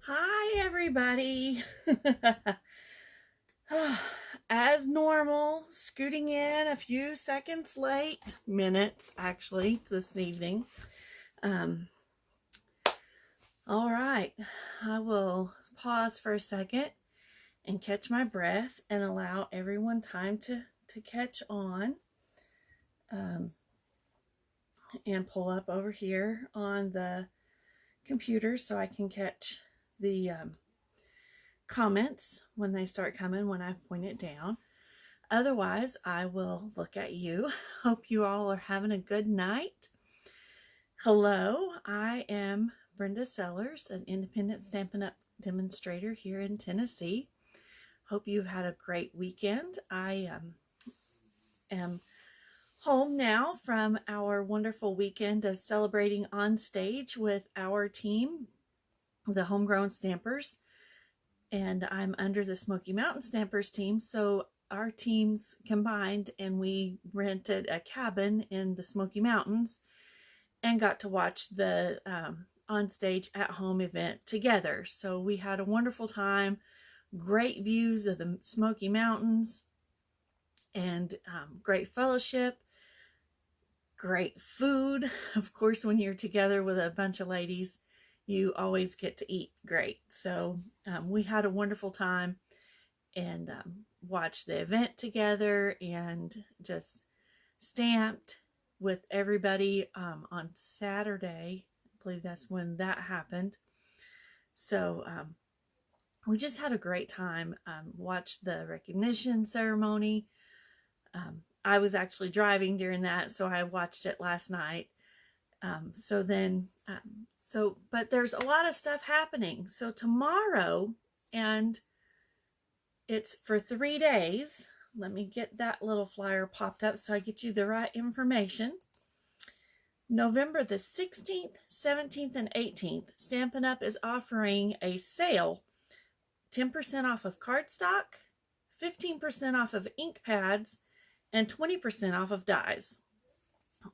Hi, everybody. As normal, scooting in a few seconds late, minutes actually, this evening. All right, I will pause for a second and catch my breath and allow everyone time to catch on. And pull up over here on the computer so I can catch the comments when they start coming when I point it down. Otherwise, I will look at you. Hope you all are having a good night. Hello, I am Brenda Sellers, an independent Stampin' Up demonstrator here in Tennessee. Hope you've had a great weekend. I am home now from our wonderful weekend of celebrating on stage with our team, the Homegrown Stampers, and I'm under the Smoky Mountain Stampers team, so our teams combined and we rented a cabin in the Smoky Mountains and got to watch the on stage at home event together. So we had a wonderful time, great views of the Smoky Mountains, and great fellowship, great food. Of course, when you're together with a bunch of ladies, you always get to eat great. So we had a wonderful time and watched the event together and just stamped with everybody on Saturday. I believe that's when that happened. So we just had a great time. Watched the recognition ceremony. I was actually driving during that, so I watched it last night. But there's a lot of stuff happening. So tomorrow, and it's for 3 days. Let me get that little flyer popped up so I get you the right information. November the 16th, 17th, and 18th, Stampin' Up is offering a sale. 10% off of cardstock, 15% off of ink pads, and 20% off of dies.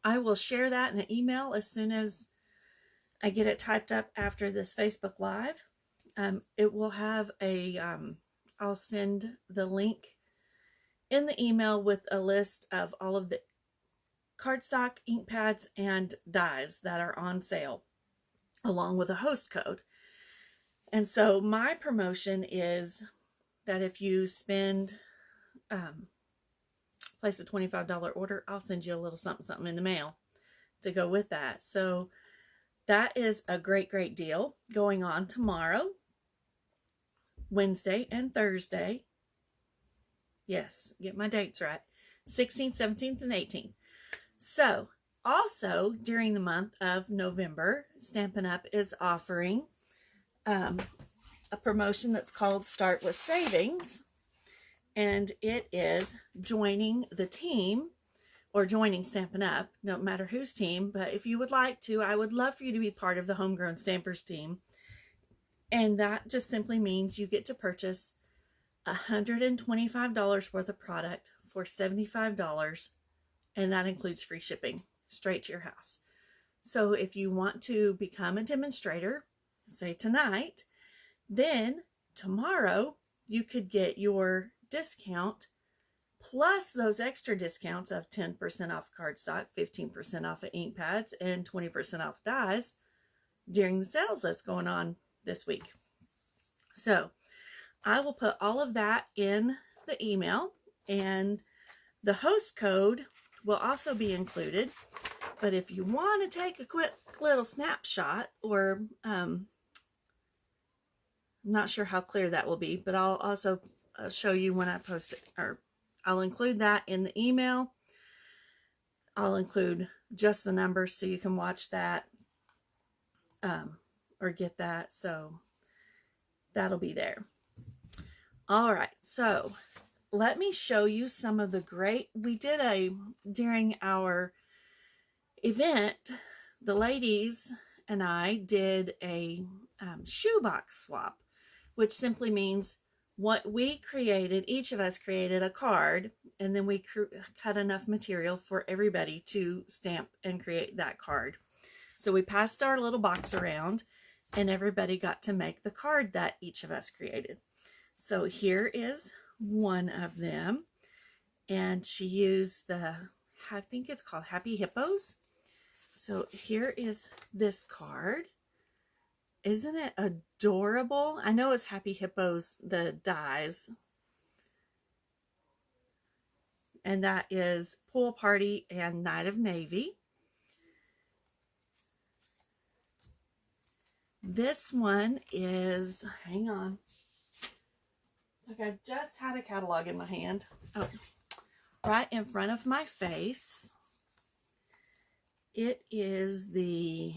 I will share that in an email as soon as I get it typed up after this Facebook Live. It will have a, I'll send the link in the email with a list of all of the cardstock, ink pads, and dies that are on sale, along with a host code. And so my promotion is that if you spend, place a $25 order, I'll send you a little something in the mail to go with that. So that is a great deal going on tomorrow, Wednesday and Thursday. Yes, get my dates right. 16th, 17th, and 18th. So also during the month of November, Stampin' Up is offering a promotion that's called Start with Savings. And it is joining the team or joining Stampin' Up, no matter whose team, but if you would like to, I would love for you to be part of the Homegrown Stampers team. And that just simply means you get to purchase $125 worth of product for $75, and that includes free shipping straight to your house. So if you want to become a demonstrator, say tonight, then tomorrow you could get your discount plus those extra discounts of 10% off cardstock, 15% off of ink pads, and 20% off dies during the sales that's going on this week. So I will put all of that in the email, and the host code will also be included. But if you want to take a quick little snapshot, or I'm not sure how clear that will be, but I'll also show you when I post it, or I'll include that in the email. I'll include just the numbers so you can watch that or get that. So that'll be there. All right. So let me show you some of the great, during our event, the ladies and I did a shoebox swap, which simply means what we created, each of us created a card, and then we cut enough material for everybody to stamp and create that card. So we passed our little box around, and everybody got to make the card that each of us created. So here is one of them, and she used I think it's called Happy Hippos. So here is this card. Isn't it adorable? I know it's Happy Hippos, the dies. And that is Pool Party and Night of Navy. This one is, hang on. Like I just had a catalog in my hand. Oh, right in front of my face. It is the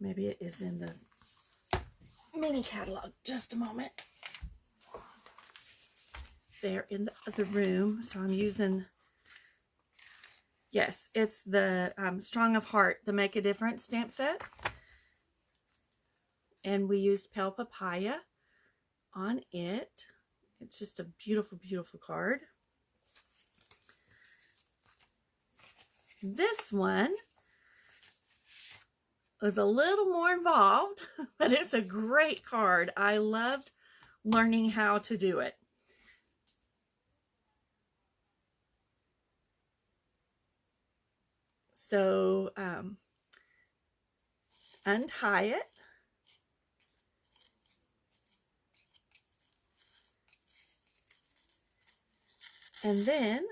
maybe it is in the mini catalog. Just a moment. They're in the other room, so I'm using, yes, it's the Strong of Heart, the Make a Difference stamp set. And we used Pale Papaya on it. It's just a beautiful, beautiful card. This one was a little more involved, but it's a great card. I loved learning how to do it. So untie it. And then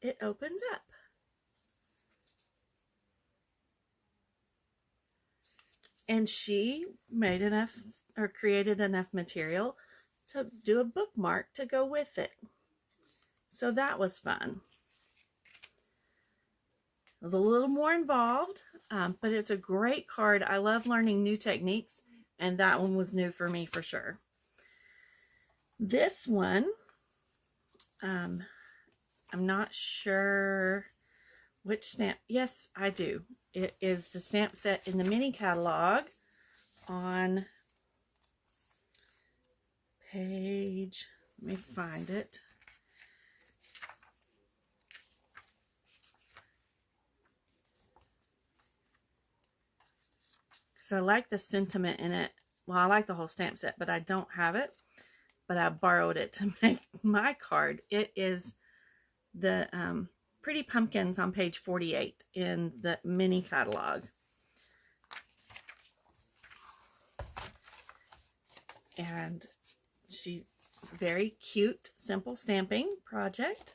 it opens up. And she made enough, or created enough material to do a bookmark to go with it. So that was fun. It was a little more involved, but it's a great card. I love learning new techniques, and that one was new for me for sure. This one, I'm not sure which stamp. Yes, I do. It is the stamp set in the mini catalog on page, let me find it. Because I like the sentiment in it. Well, I like the whole stamp set, but I don't have it. But I borrowed it to make my card. It is the Pretty Pumpkins on page 48 in the mini catalog. And she, very cute, simple stamping project.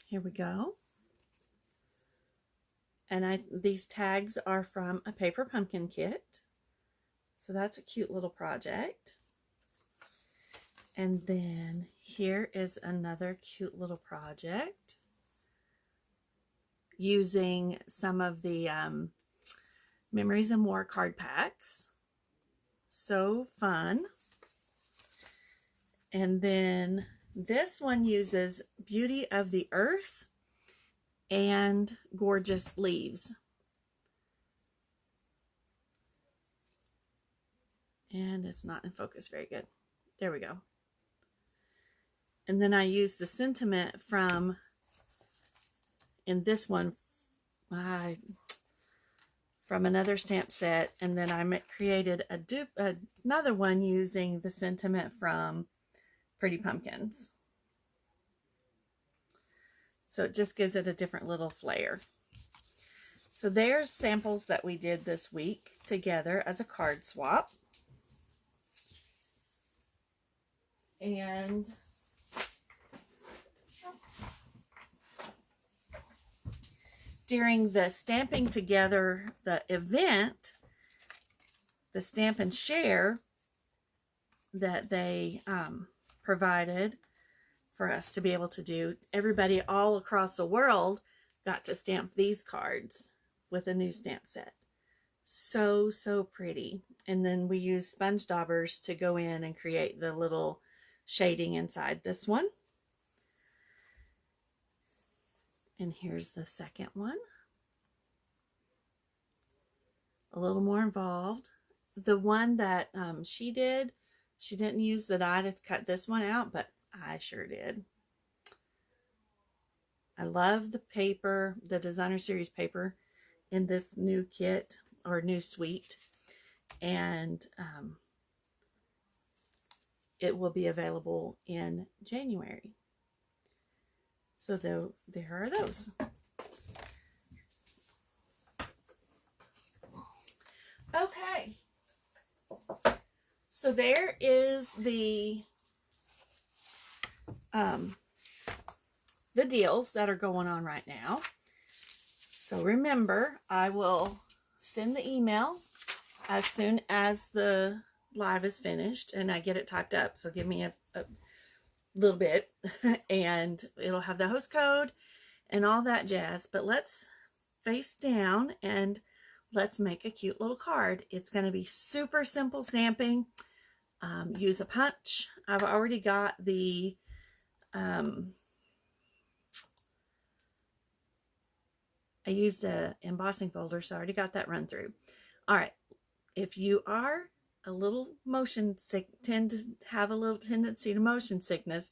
Here we go. And these tags are from a paper pumpkin kit. So that's a cute little project. And then here is another cute little project using some of the Memories and More card packs. So fun. And then this one uses Beauty of the Earth and Gorgeous Leaves. And it's not in focus very good. There we go. And then I used the sentiment from, in this one, from another stamp set, and then I created another one using the sentiment from Pretty Pumpkins. So it just gives it a different little flair. So there's samples that we did this week together as a card swap. And during the Stamping Together, the event, the Stamp and Share that they provided for us to be able to do, everybody all across the world got to stamp these cards with a new stamp set. So, so pretty. And then we used sponge daubers to go in and create the little shading inside this one. And here's the second one. A little more involved. the one that she did, she didn't use the die to cut this one out, but I sure did. I love the paper, the designer series paper in this new kit or new suite, and it will be available in January. So there are those. Okay. So there is the deals that are going on right now. So remember, I will send the email as soon as the live is finished and I get it typed up. So give me a little bit and it'll have the host code and all that jazz. But let's face down and let's make a cute little card. It's going to be super simple stamping. Use a punch. I've already got the I used a embossing folder, so I already got that run through. All right, if you are a little motion sick, tend to have a little tendency to motion sickness,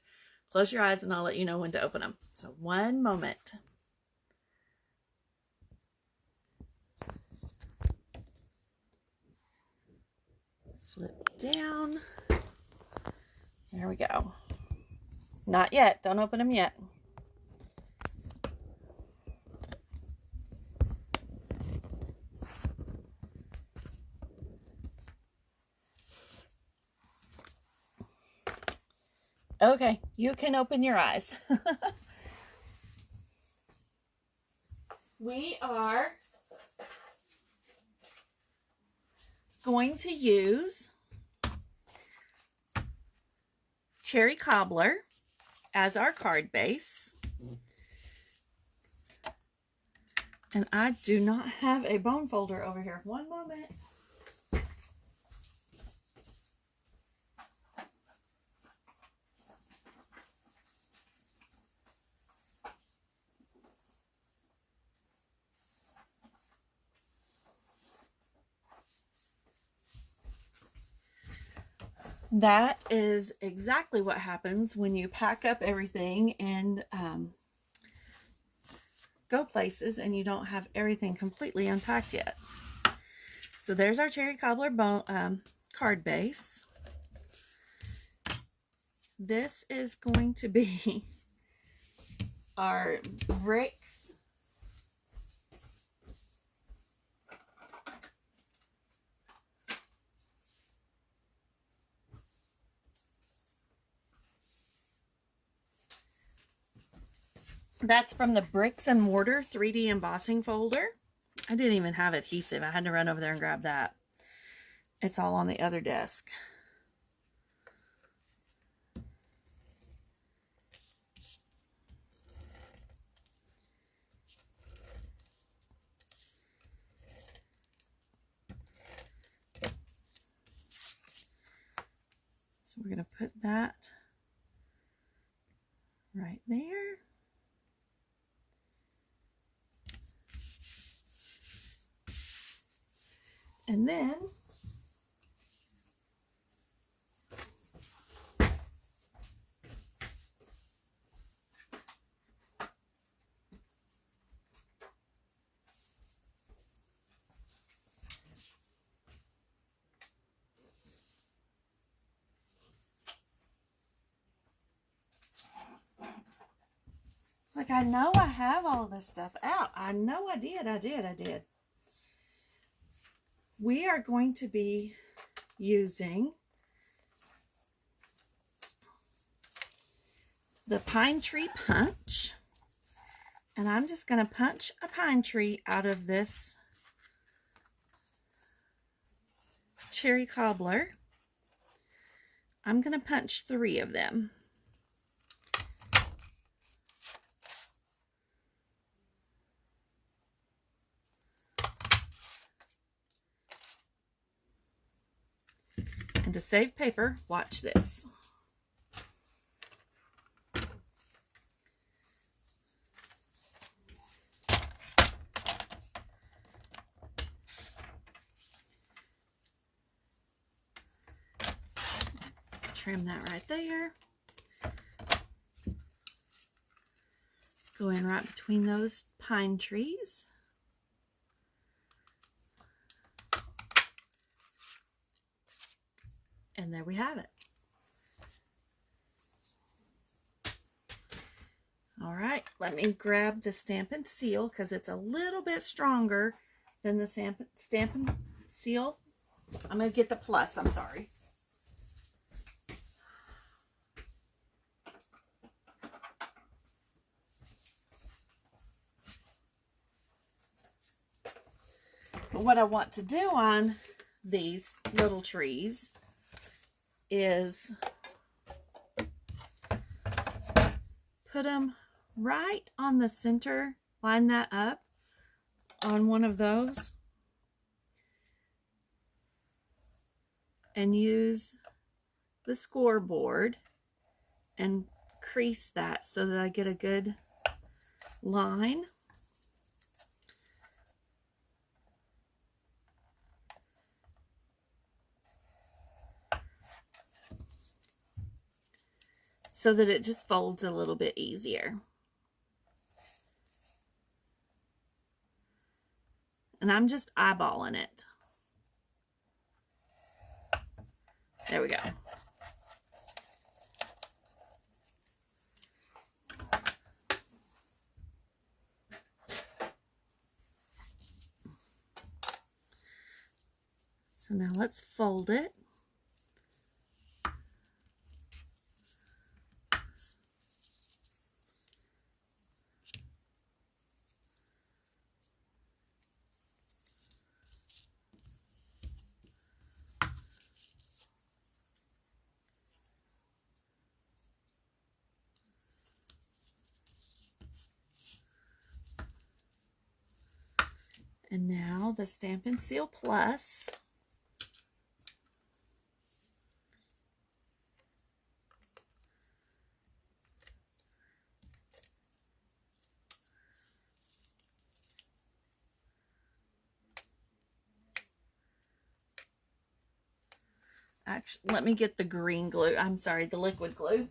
close your eyes and I'll let you know when to open them. So one moment. Flip down. There we go. Not yet. Don't open them yet. Okay, you can open your eyes. We are going to use Cherry Cobbler as our card base. And I do not have a bone folder over here. One moment. That is exactly what happens when you pack up everything and go places and you don't have everything completely unpacked yet. So there's our Cherry Cobbler card base. This is going to be our bricks. That's from the Bricks and Mortar 3D embossing folder. I didn't even have adhesive. I had to run over there and grab that. It's all on the other desk. So we're going to put that right there. And then it's like, I know I have all this stuff out. I know I did. We are going to be using the pine tree punch, and I'm just going to punch a pine tree out of this Cherry Cobbler. I'm going to punch 3 of them. And to save paper, watch this. trim that right there. Go in right between those pine trees. And there we have it. All right, let me grab the Stampin' Seal because it's a little bit stronger than the Stampin' Seal. I'm going to get the plus, I'm sorry. But what I want to do on these little trees is put them right on the center, line that up on one of those, and use the scoreboard and crease that so that I get a good line. So that it just folds a little bit easier. And I'm just eyeballing it. There we go. So now let's fold it. And now the Stampin' Seal Plus. Actually, let me get the green glue. I'm sorry, the liquid glue.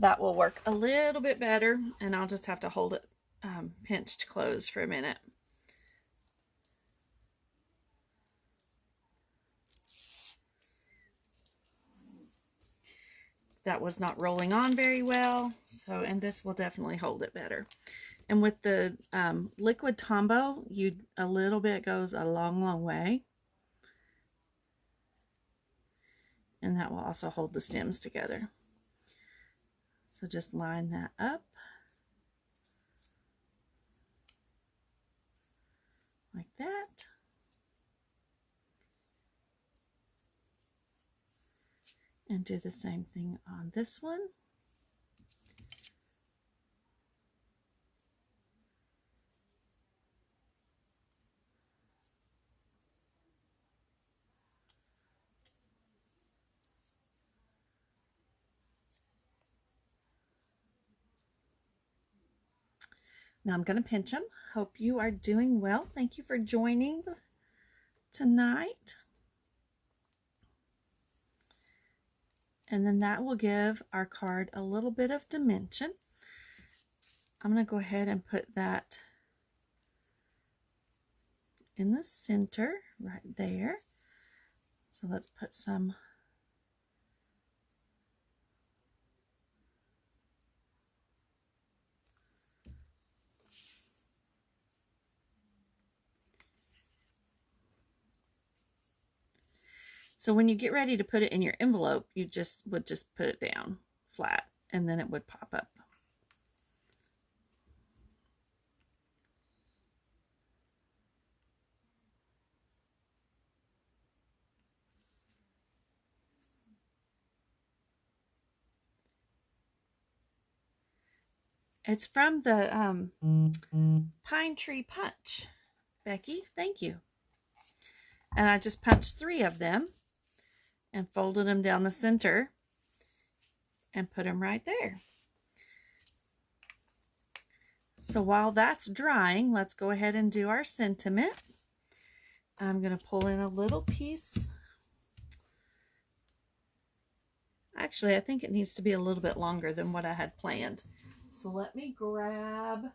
That will work a little bit better, and I'll just have to hold it pinched closed for a minute. That was not rolling on very well, so, and this will definitely hold it better. And with the liquid Tombow, a little bit goes a long, long way. And that will also hold the stems together. So just line that up like that. And do the same thing on this one. Now I'm going to pinch them. Hope you are doing well. Thank you for joining tonight. And then that will give our card a little bit of dimension. I'm going to go ahead and put that in the center right there. So let's put some So when you get ready to put it in your envelope, you would just put it down flat, and then it would pop up. It's from the Pine Tree Punch. Becky, thank you. And I just punched 3 of them and folded them down the center and put them right there. So while that's drying, let's go ahead and do our sentiment. I'm going to pull in a little piece. Actually, I think it needs to be a little bit longer than what I had planned. So let me grab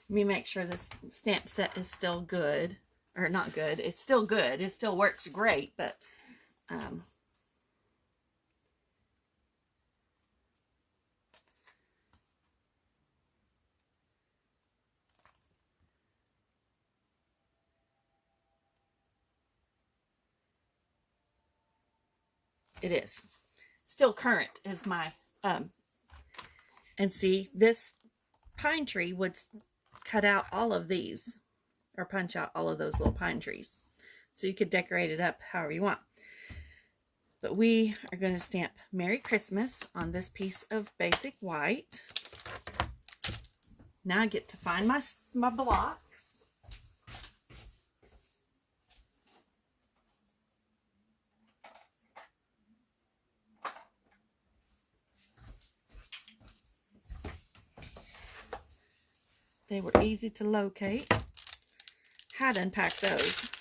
Let me make sure this stamp set is still good. Or not good. It's still good. It still works great, but it is. Still current is my, and see, this pine tree would cut out all of these, or punch out all of those little pine trees. So you could decorate it up however you want. But we are going to stamp Merry Christmas on this piece of basic white. Now I get to find my blocks. They were easy to locate. Had to unpack those.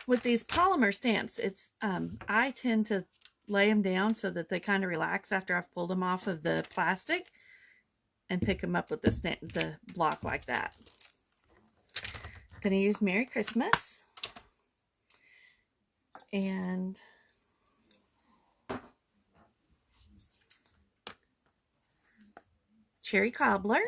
With these polymer stamps, it's I tend to lay them down so that they kind of relax after I've pulled them off of the plastic, and pick them up with the block like that. I'm going to use Merry Christmas and Cherry Cobbler.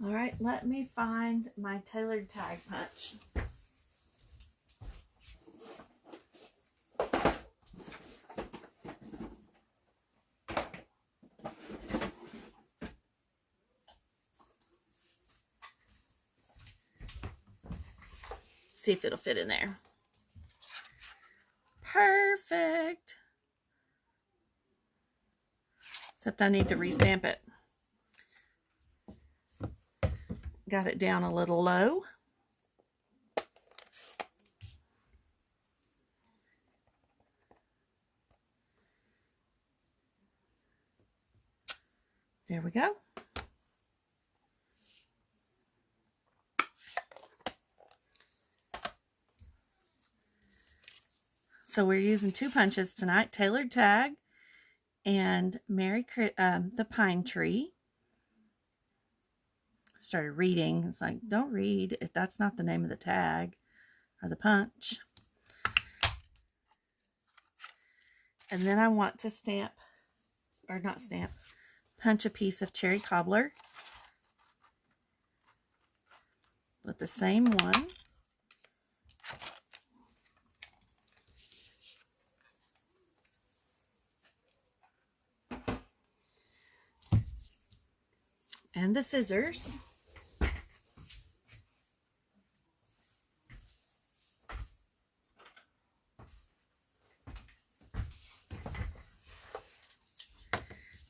All right, let me find my tailored tag punch. See if it'll fit in there. Perfect. Except I need to restamp it. Got it down a little low. There we go. So we're using two punches tonight, Tailored Tag and the Pine Tree. Started reading. It's like, don't read if that's not the name of the tag or the punch. And then I want to stamp, or not stamp, punch a piece of Cherry Cobbler with the same one. And the scissors.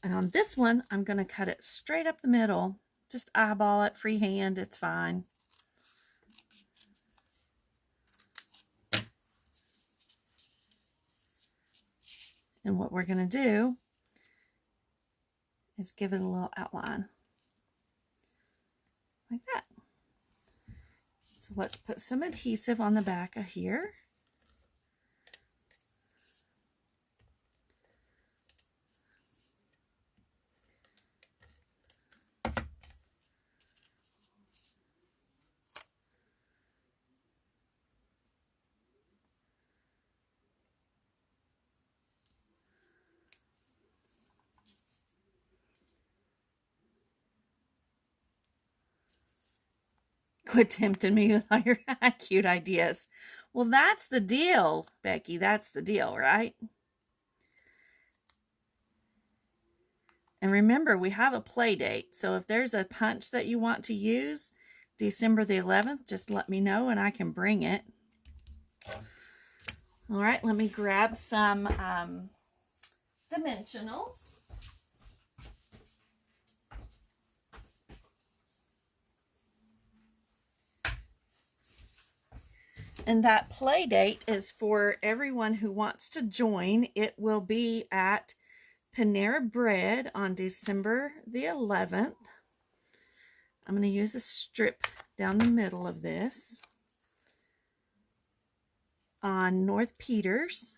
And on this one, I'm going to cut it straight up the middle. Just eyeball it, freehand, it's fine. And what we're going to do is give it a little outline. Like that. So let's put some adhesive on the back of here. Quit tempting me with all your cute ideas. Well, that's the deal, Becky. That's the deal, right? And remember, we have a play date. So if there's a punch that you want to use, December the 11th, just let me know and I can bring it. All right, let me grab some dimensionals. And that play date is for everyone who wants to join. It will be at Panera Bread on December the 11th. I'm going to use a strip down the middle of this on North Peters.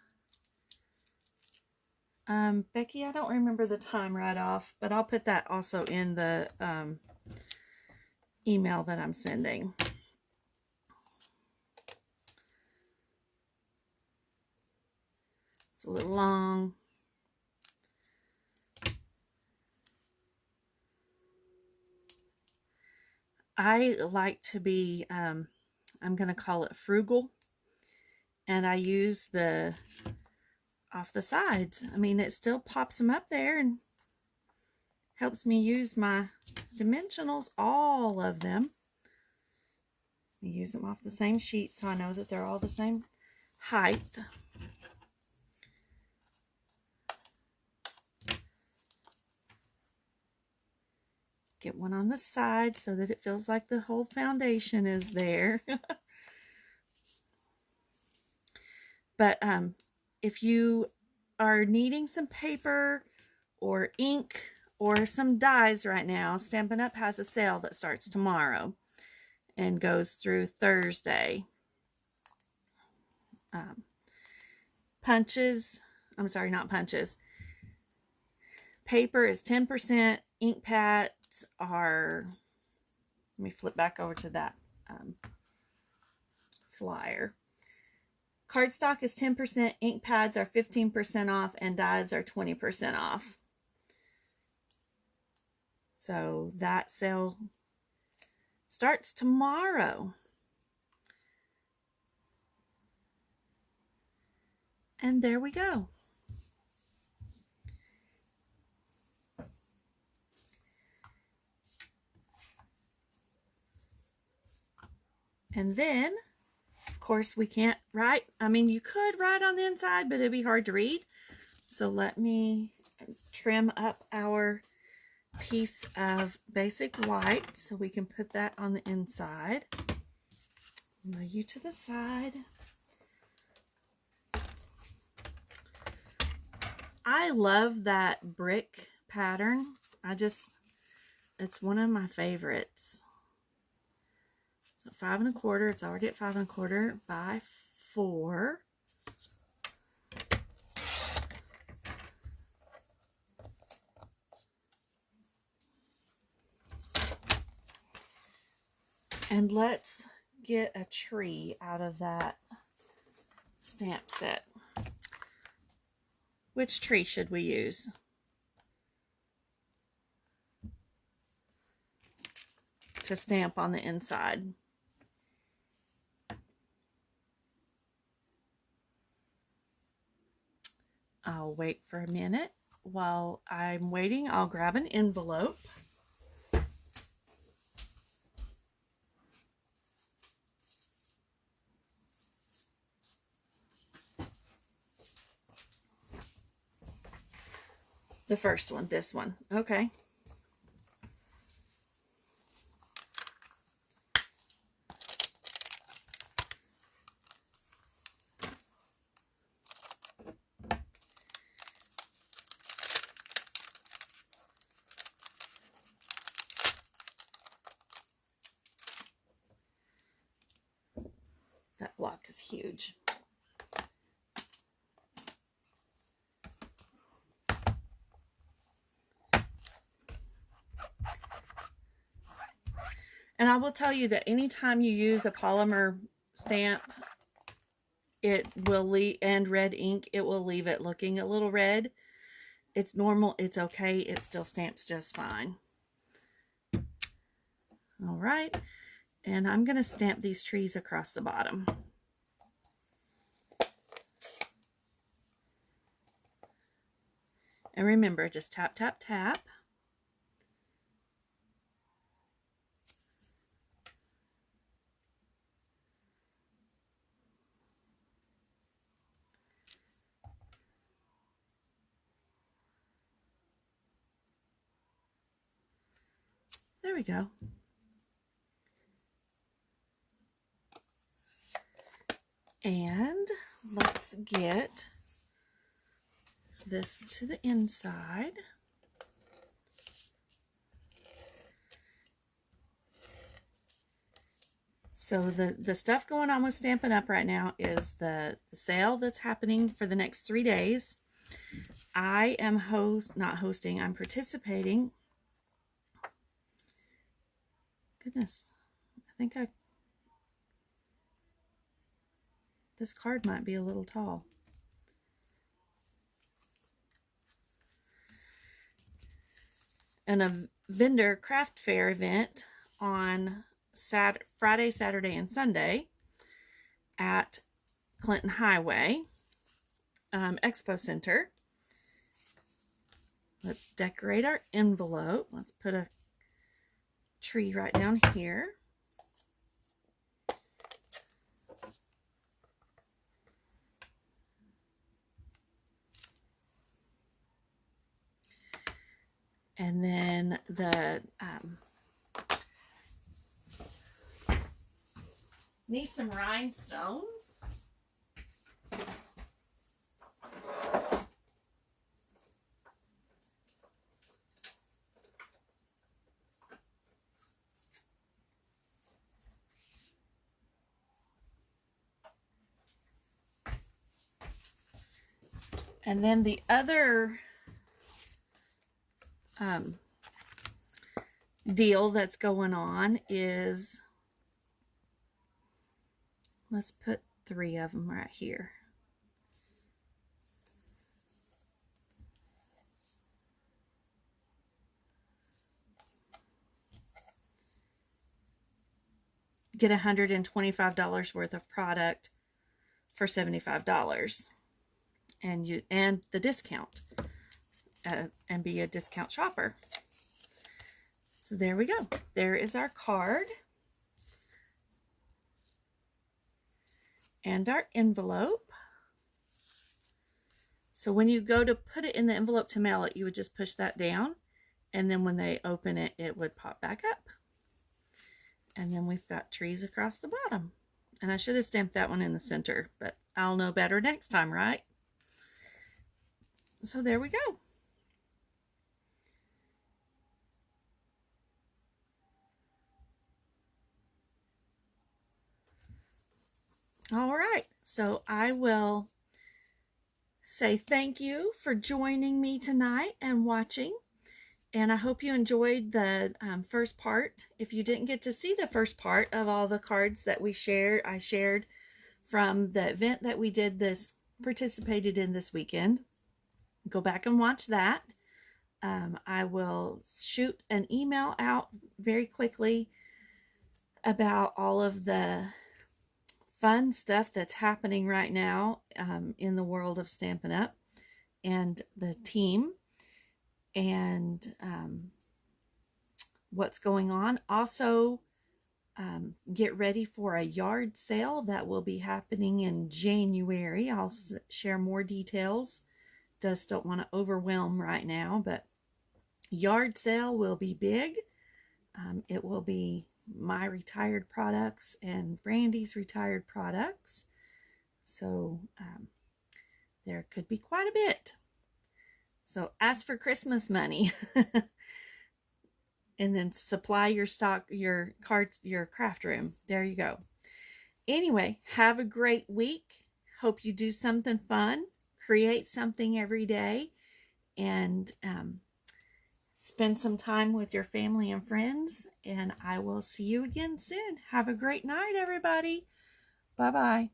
Becky, I don't remember the time right off, but I'll put that also in the email that I'm sending. It's a little long. I like to be, I'm going to call it frugal, and I use the off the sides. I mean, it still pops them up there and helps me use my dimensionals, all of them. I use them off the same sheet so I know that they're all the same height. Get one on the side so that it feels like the whole foundation is there. But if you are needing some paper or ink or some dies right now, Stampin' Up! Has a sale that starts tomorrow and goes through Thursday. Punches, I'm sorry, not punches. Paper is 10%. Ink pads are, let me flip back over to that flyer. Cardstock is 10%, ink pads are 15% off, and dies are 20% off. So that sale starts tomorrow. And there we go. And then, of course, we can't write. I mean, you could write on the inside, but it'd be hard to read. So let me trim up our piece of basic white so we can put that on the inside. Move you to the side. I love that brick pattern. It's one of my favorites. So 5 1/4, it's already at 5 1/4 by 4. And let's get a tree out of that stamp set. Which tree should we use? To stamp on the inside. I'll wait for a minute. While I'm waiting, I'll grab an envelope. The first one, this one. Okay. That block is huge. And I will tell you that anytime you use a polymer stamp, it will leave, and red ink, it will leave it looking a little red. It's normal. It's okay. It still stamps just fine. All right. And I'm going to stamp these trees across the bottom. And remember, just tap, tap, tap. There we go. And let's get this to the inside. So the stuff going on with Stampin' Up right now is the sale that's happening for the next 3 days. I am I'm participating. Goodness, I think this card might be a little tall. And a vendor craft fair event on Friday, Saturday, and Sunday at Clinton Highway Expo Center. Let's decorate our envelope. Let's put a tree right down here. And then the need some rhinestones. And then the other deal that's going on is, let's put 3 of them right here. Get $125 worth of product for $75, and the discount, and be a discount shopper. So there we go. There is our card and our envelope. So when you go to put it in the envelope to mail it, you would just push that down, and then when they open it, it would pop back up. And then we've got trees across the bottom. And I should have stamped that one in the center, but I'll know better next time, right? So there we go. All right, so I will say thank you for joining me tonight and watching. And I hope you enjoyed the first part. If you didn't get to see the first part of all the cards that I shared from the event that we participated in this weekend, go back and watch that. I will shoot an email out very quickly about all of the fun stuff that's happening right now in the world of Stampin' Up and the team, and what's going on. Also, get ready for a yard sale that will be happening in January. I'll share more details. Just don't want to overwhelm right now, but yard sale will be big. It will be my retired products and Brandy's retired products. So there could be quite a bit. So ask for Christmas money. And then supply your stock, your cards, your craft room. There you go. Anyway, have a great week. Hope you do something fun. Create something every day. And spend some time with your family and friends. And I will see you again soon. Have a great night, everybody. Bye-bye.